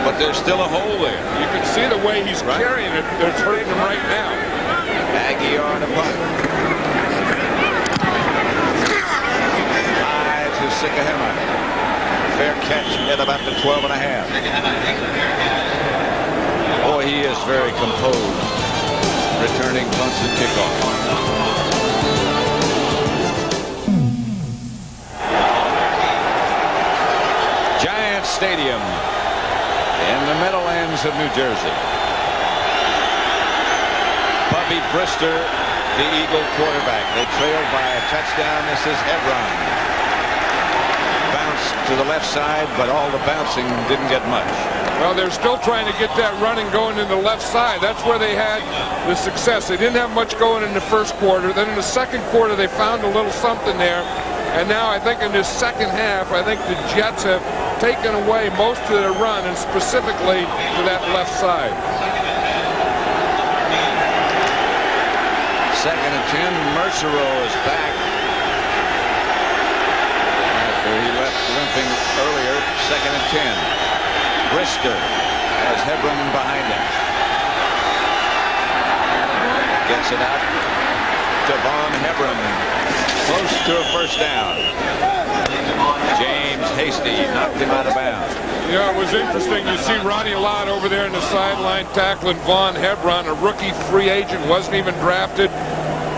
But there's still a hole there. You can see the way he's carrying it. It's hurting him right now. Aggie on the punt. High to Sikahema. Fair catch at about the 12.5. Boy, he is very composed. Returning punts and kickoff. Giant Stadium in the Meadowlands of New Jersey. Bubby Brister, the Eagle quarterback. They trailed by a touchdown. This is Hebron. Bounced to the left side, but all the bouncing didn't get much. Well, they're still trying to get that running going in the left side. That's where they had the success. They didn't have much going in the first quarter. Then in the second quarter, they found a little something there. And now I think in this second half, I think the Jets have taken away most of their run, and specifically to that left side. Second and 10. Mercereau is back. After he left limping earlier. Second and 10. Brister has Hebron behind him. Gets it out to Von Hebron. Close to a first down. James Hasty knocked him out of bounds. Yeah, it was interesting. You see Ronnie Lott over there in the sideline tackling Von Hebron, a rookie free agent, wasn't even drafted.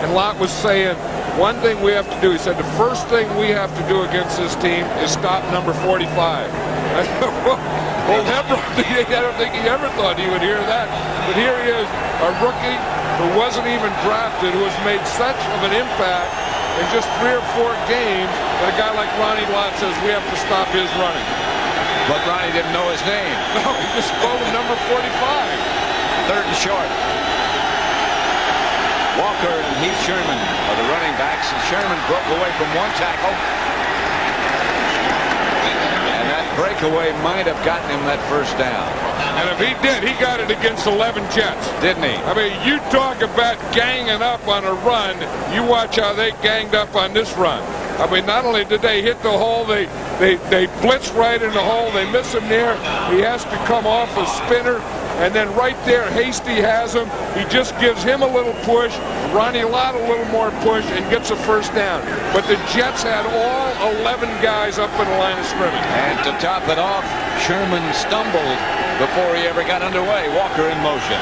And Lott was saying, one thing we have to do, he said, the first thing we have to do against this team is stop number 45. Well, Hebron, I don't think he ever thought he would hear that. But here he is, a rookie who wasn't even drafted, who has made such of an impact in just 3 or 4 games that a guy like Ronnie Lott says we have to stop his running. But Ronnie didn't know his name. No, he just called him number 45. Third and short. Walker and Heath Sherman are the running backs, and Sherman broke away from one tackle. And that breakaway might have gotten him that first down. And if he did, he got it against 11 Jets. Didn't he? I mean, you talk about ganging up on a run. You watch how they ganged up on this run. I mean, not only did they hit the hole, they blitz right in the hole. They miss him there. He has to come off a spinner. And then right there, Hasty has him. He just gives him a little push. Ronnie Lott a little more push and gets a first down. But the Jets had all 11 guys up in the line of scrimmage. And to top it off, Sherman stumbled before he ever got underway. Walker in motion.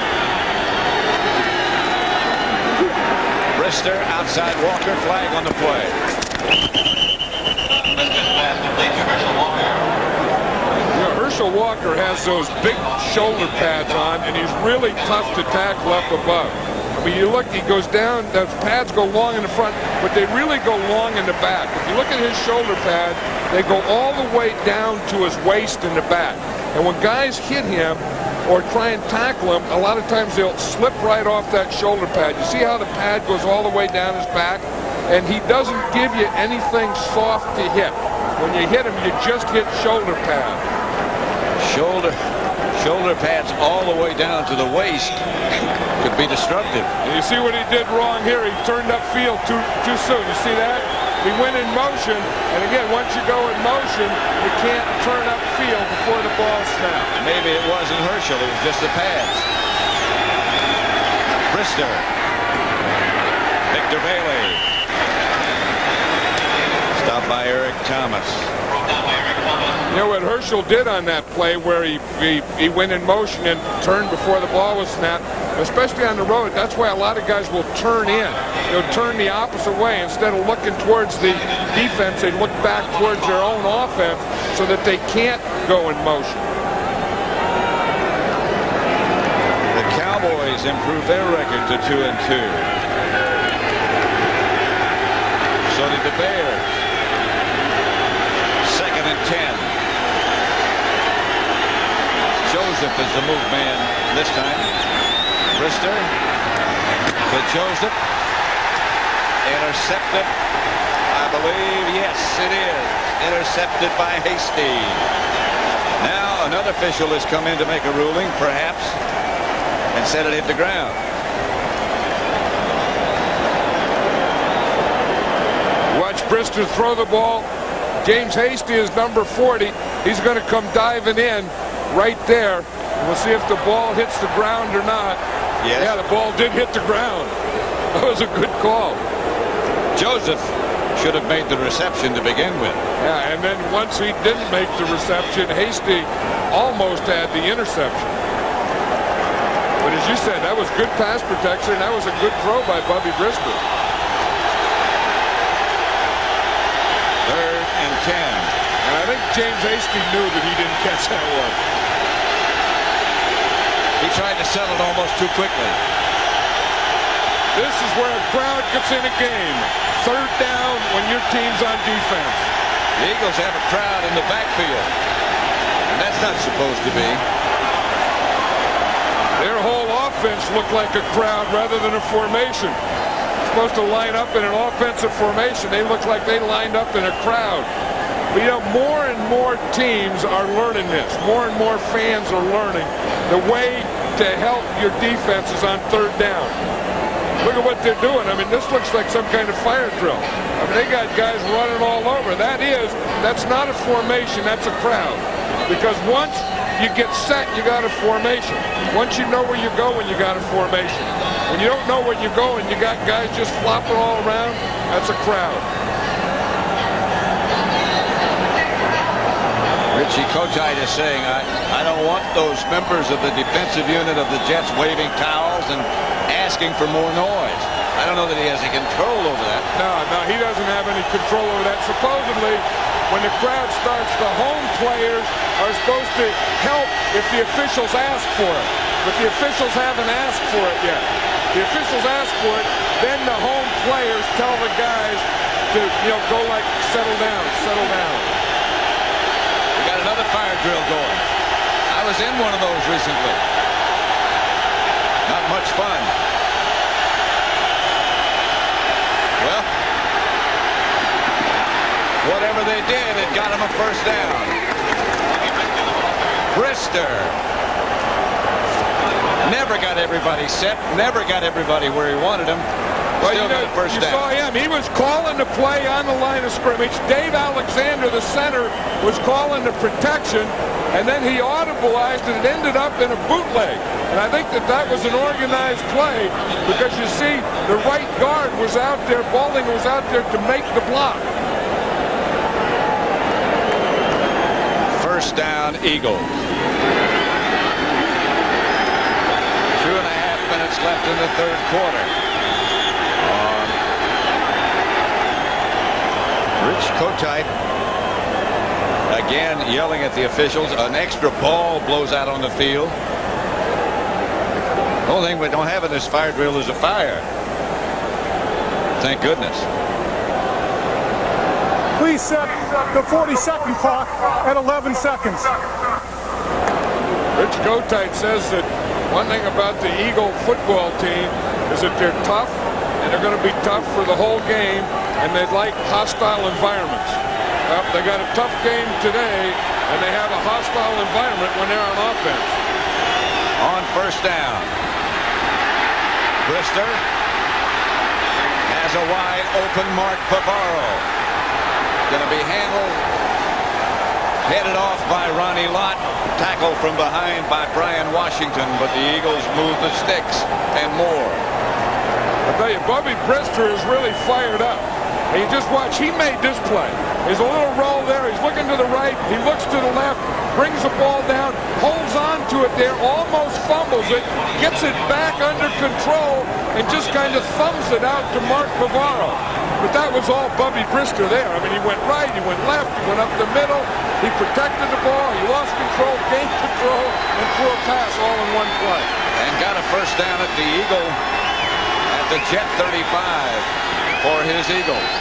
Brister outside Walker, flag on the play. Herschel Walker has those big shoulder pads on, and he's really tough to tackle up above. I mean, you look, he goes down, those pads go long in the front, but they really go long in the back. If you look at his shoulder pad, they go all the way down to his waist in the back. And when guys hit him or try and tackle him, a lot of times they'll slip right off that shoulder pad. You see how the pad goes all the way down his back? And he doesn't give you anything soft to hit. When you hit him, you just hit shoulder pad. Shoulder pads all the way down to the waist could be destructive. And you see what he did wrong here? He turned upfield too soon. You see that? He went in motion, and again, once you go in motion, you can't turn upfield before the ball snaps. Maybe it wasn't Herschel, it was just the pads. Brister. Victor Bailey. Stopped by Eric Thomas. You know what Herschel did on that play where he went in motion and turned before the ball was snapped, especially on the road. That's why a lot of guys will turn in. They'll turn the opposite way. Instead of looking towards the defense, they look back towards their own offense so that they can't go in motion. The Cowboys improved their record to 2-2. So did the Bears. Second and 10. Joseph is the move man this time. Brister to Joseph. Intercepted. I believe, yes, it is. Intercepted by Hasty. Now another official has come in to make a ruling, perhaps, and said it hit the ground. Watch Brister throw the ball. James Hasty is number 40. He's going to come diving in. right there. We'll see if the ball hits the ground or not. Yes. Yeah, the ball did hit the ground. That was a good call. Joseph should have made the reception to begin with. Yeah, and then once he didn't make the reception, Hasty almost had the interception. But as you said, that was good pass protection, and that was a good throw by Bubby Brister. 3rd and 10. And I think James Hasty knew that he didn't catch that one. He tried to sell it almost too quickly. This is where a crowd gets in a game. 3rd down when your team's on defense. The Eagles have a crowd in the backfield. And that's not supposed to be. Their whole offense looked like a crowd rather than a formation. Supposed to line up in an offensive formation. They look like they lined up in a crowd. But, you know, more and more teams are learning this. More and more fans are learning the way to help your defense is on 3rd down. Look at what they're doing. I mean, this looks like some kind of fire drill. I mean, they got guys running all over. That's not a formation. That's a crowd. Because once you get set, you got a formation. Once you know where you're going, you got a formation. When you don't know where you're going, you got guys just flopping all around. That's a crowd. Richie Kotite is saying, I don't want those members of the defensive unit of the Jets waving towels and asking for more noise. I don't know that he has any control over that. No, he doesn't have any control over that. Supposedly, when the crowd starts, the home players are supposed to help if the officials ask for it. But the officials haven't asked for it yet. The officials ask for it, then the home players tell the guys to, go like, settle down, settle down. We got another fire drill going. I was in one of those recently. Not much fun. Well, whatever they did, it got them a 1st down. Brister never got everybody set, never got everybody where he wanted them. Well, Still got a 1st down. You saw him. He was calling the play on the line of scrimmage. Dave Alexander, the center, was calling the protection, and then he audibleized and it ended up in a bootleg. And I think that was an organized play because you see the right guard was out there, Balding was out there to make the block. 1st down, Eagles. 2.5 minutes left in the 3rd quarter. Rich Kotite again yelling at the officials. An extra ball blows out on the field. The only thing we don't have in this fire drill is a fire. Thank goodness. Please set the 40-second clock at 11 seconds. Rich Kotite says that one thing about the Eagle football team is that they're tough, and they're going to be tough for the whole game, and they like hostile environments. They got a tough game today, and they have a hostile environment when they're on offense. On 1st down, Brister has a wide open Mark Pavaro. Going to be handled, headed off by Ronnie Lott. Tackle from behind by Brian Washington, but the Eagles move the sticks and more. I tell you, Bubby Brister is really fired up. And you just watch, he made this play. There's a little roll there. He's looking to the right. He looks to the left, brings the ball down, holds on to it there, almost fumbles it, gets it back under control, and just kind of thumbs it out to Mark Pavaro. But that was all Bubby Brister there. I mean, he went right, he went left, he went up the middle, he protected the ball, he lost control, gained control, and threw a pass all in one play. And got a 1st down at the Eagle, at the Jet 35 for his Eagles.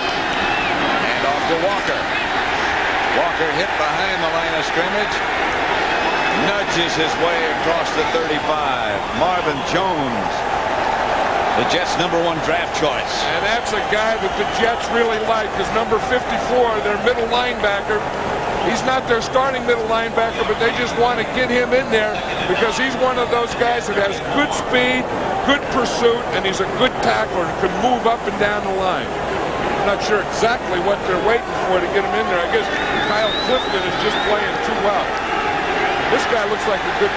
And off to Walker. Walker hit behind the line of scrimmage. Nudges his way across the 35. Marvin Jones, the Jets' #1 draft choice. And that's a guy that the Jets really like, because number 54, their middle linebacker, he's not their starting middle linebacker, but they just want to get him in there because he's one of those guys that has good speed, good pursuit, and he's a good tackler and can move up and down the line. I'm not sure exactly what they're waiting for to get him in there. I guess Kyle Clifton is just playing too well. This guy looks like a good